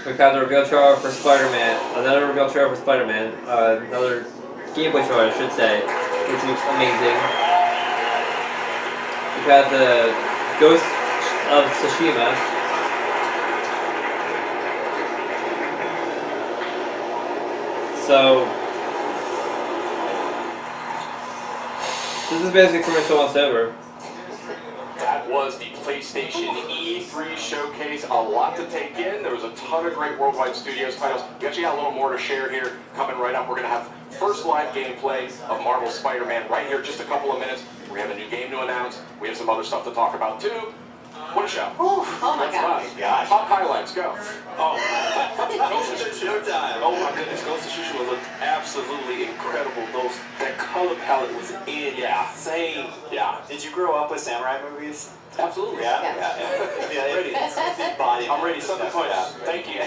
We've had the reveal trailer for Spider-Man, another reveal trailer for Spider-Man, another gameplay trailer I should say, which looks amazing. We've had the Ghost of Tsushima. So, this is basically pretty much almost over. That was the PlayStation E3 showcase. A lot to take in. There was a ton of great worldwide studios titles. We actually got a little more to share here. Coming right up, we're going to have first live gameplay of Marvel's Spider-Man right here, just a couple of minutes. We have a new game to announce. We have some other stuff to talk about too. What a show. Oh my God. Top highlights, go. Oh, Ghost of Tsushima. Oh my goodness, Ghost of Tsushima looked absolutely incredible. That color palette was insane. Yeah. Did you grow up with samurai movies? Absolutely. Yeah. Ready. I'm ready. Something point out. Thank you.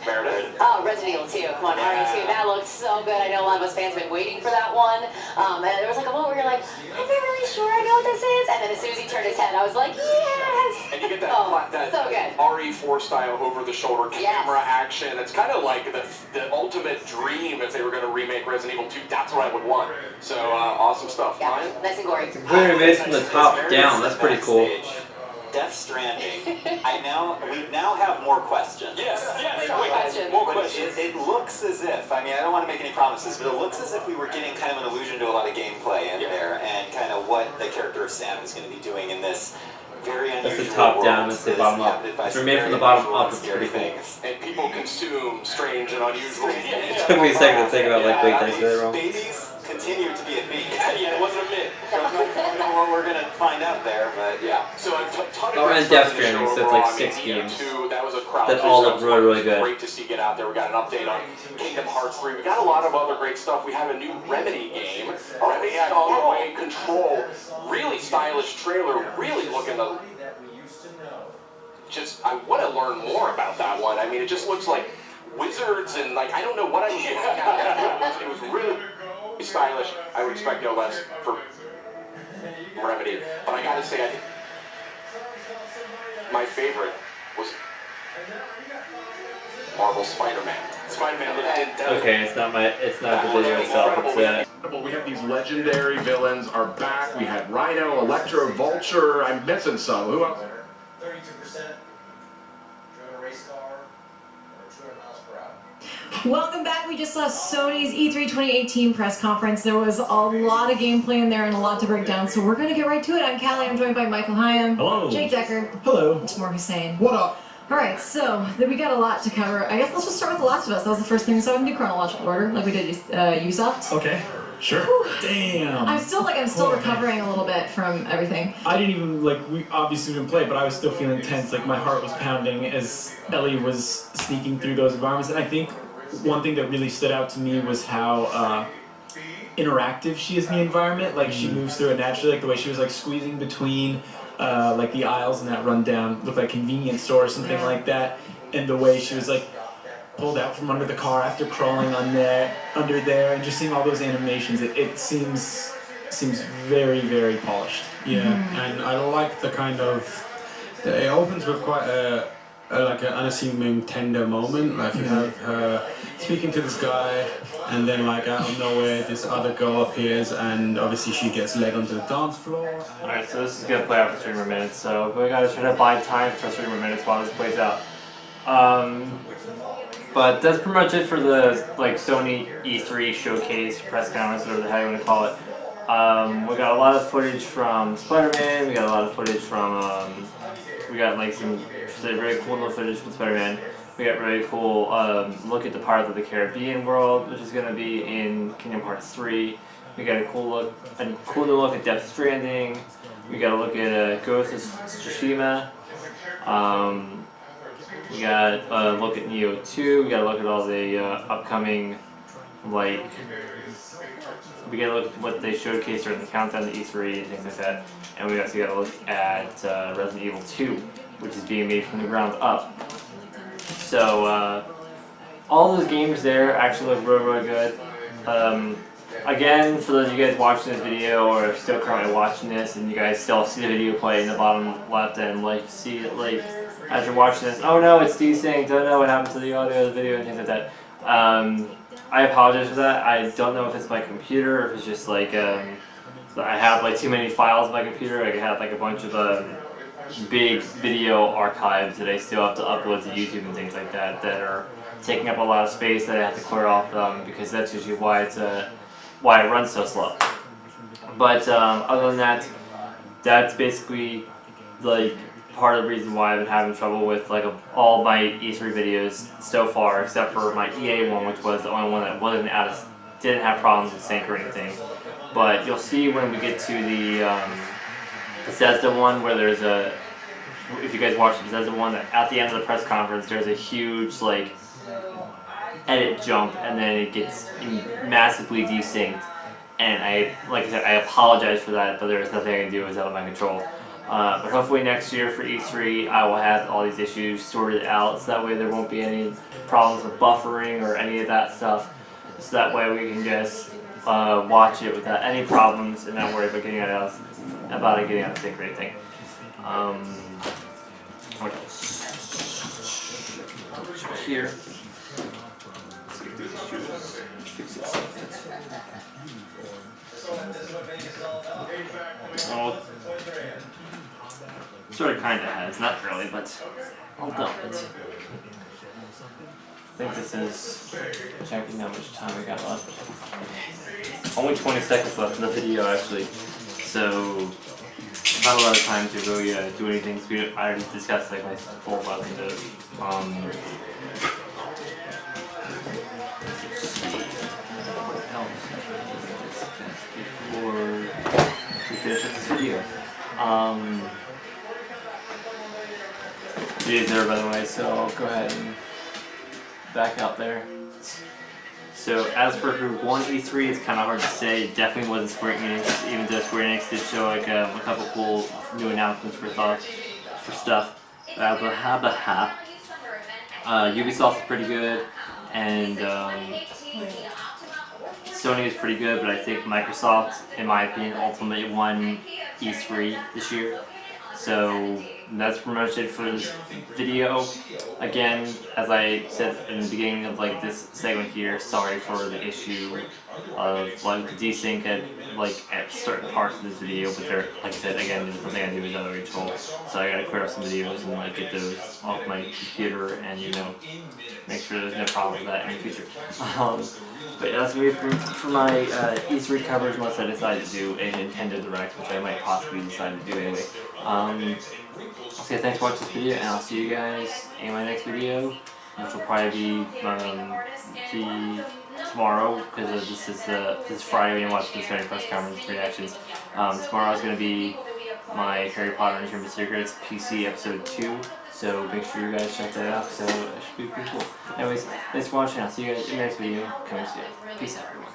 Meredith. Oh, Resident Evil 2. Come on, RE2. That looked so good. I know a lot of us fans have been waiting for that one. And there was like a moment where you're like, I'm not really sure I know what this is. And then as soon as he turned his head, I was like, yes! And you get that, so good. RE4 style over-the-shoulder camera action. It's kind of like the ultimate dream if they were going to remake Resident Evil 2. That's what I would want. So, awesome stuff. Yeah, Ryan? nice and gory. Completely made from the top down. That's pretty cool. Death Stranding. We now have more questions. Yes. More questions. It looks as if, I mean, I don't want to make any promises, but it looks as if we were getting kind of an allusion to a lot of gameplay in there, and kind of what the character of Sam is going to be doing in this very unusual That's the top world down, that's the bottom up. It's made from the bottom up, it's pretty cool. And people consume strange and unusual. It took me a second to think about, like, wait, did I say that wrong? Babies continue to be a thing. Yeah, it wasn't a myth. Don't know what we're going to find out there, but yeah. So a ton of Oh, and Death Stranding, so it's like 6 games. That was a crowd that all look really, really good. Great to see get out there. We got an update on Kingdom Hearts 3. We got a lot of other great stuff. We have a new Remedy game. Remedy all the way Control. Really stylish trailer. Really looking to. Just, I want to learn more about that one. I mean, it just looks like wizards and like I don't know what I mean. It was really stylish. I would expect no less for Remedy. But I gotta say, I think my favorite was Marvel Spider-Man. Spider-Man looked intense. Okay, it's not the video itself, it's We have these legendary villains are back. We had Rhino, Electro, Vulture. I'm missing some. Who else? 32%. Drove a race car or 200 miles per hour. Welcome back. We just saw Sony's E3 2018 press conference. There was a lot of gameplay in there and a lot to break down, so we're going to get right to it. I'm Callie. I'm joined by Michael Hyam. Hello. Jake Decker. Hello. And Tamor Hussein. What up? Alright, so we got a lot to cover. I guess let's just start with The Last of Us. That was the first thing we saw in new chronological order, like we did Ubisoft. Okay. Sure. Whew. Damn. I'm still recovering a little bit from everything. I didn't even, we obviously didn't play, but I was still feeling tense. Like, my heart was pounding as Ellie was sneaking through those environments. And I think one thing that really stood out to me was how interactive she is in the environment. Like, she moves through it naturally, like the way she was, squeezing between, the aisles in that rundown, looked like convenience store or something like that. And the way she was, pulled out from under the car after crawling under there, and just seeing all those animations, it seems very, very polished. Yeah, and I like the kind of, it opens with quite an unassuming, tender moment. Like, you have her speaking to this guy, and then out of nowhere this other girl appears, and obviously she gets led onto the dance floor. Alright, so this is gonna play out for 3 more minutes, so we gotta try to buy time for 3 more minutes while this plays out. But that's pretty much it for the Sony E3 showcase, press conference, whatever the hell you want to call it. We got a lot of footage from Spider-Man. We got a lot of footage from we got some really cool little footage from Spider-Man. We got really cool look at the Pirates of the Caribbean world, which is going to be in Kingdom Hearts 3. We got a cool new look at Death Stranding. We got a look at Ghost of Tsushima. We got a look at Neo 2, we got a look at all the upcoming, we got a look at what they showcased during the countdown to E3 and things like that. And we also got a look at Resident Evil 2, which is being made from the ground up. So, all those games there actually look really, really good. Again, for those of you guys watching this video or still currently watching this and you guys still see the video play in the bottom left and see it as you're watching this, oh no, it's desynced, oh no, what happened to the audio of the video and things like that. I apologize for that. I don't know if it's my computer or if it's just I have too many files on my computer. I have a bunch of big video archives that I still have to upload to YouTube and things like that that are taking up a lot of space that I have to clear off because that's usually why it runs so slow. But other than that, that's basically part of the reason why I've been having trouble with all my E3 videos so far, except for my EA one, which was the only one that didn't have problems with sync or anything. But you'll see when we get to the Bethesda one, where there's if you guys watch the Bethesda one, at the end of the press conference, there's a huge edit jump, and then it gets massively desynced. And like I said, I apologize for that, but there's nothing I can do. It's out of my control. But hopefully next year for E3, I will have all these issues sorted out, so that way there won't be any problems with buffering or any of that stuff. So that way we can just watch it without any problems and not worry about getting it out of sync or anything. What else? Here. Let's get through these shoes. Fix it. Oh. Sort of kind of has, not really, but I'll dump it. I think this is checking how much time we got left. Only 20 seconds left in the video, actually, so not a lot of time to really do anything. So I already discussed my full button to before we finish up this video. Video's there, by the way, so I'll go ahead and back out there. So as for who won E3, it's kind of hard to say. It definitely wasn't Square Enix, even though Square Enix did show a couple cool new announcements for stuff. Ubisoft is pretty good, and Sony is pretty good, but I think Microsoft, in my opinion, ultimately won E3 this year. So that's pretty much it for this video. Again, as I said in the beginning of like this segment here, sorry for the issue of like the desync at certain parts of this video, but they're, like I said again, this is something I do with other Rachel, so I gotta clear up some videos and like get those off my computer and make sure there's no problem with that in the future. But yeah, that's gonna be for my E3 coverage unless I decide to do a Nintendo Direct, which I might possibly decide to do anyway. So yeah, thanks for watching this video, and I'll see you guys in my next video, which will probably be tomorrow, because this is Friday when you watch the Sony press conference reactions. Tomorrow is going to be my Harry Potter and the Chamber of Secrets PC episode 2, so make sure you guys check that out. So it should be pretty cool. Anyways, thanks for watching. I'll see you guys in the next video. Coming soon. Peace out, everyone.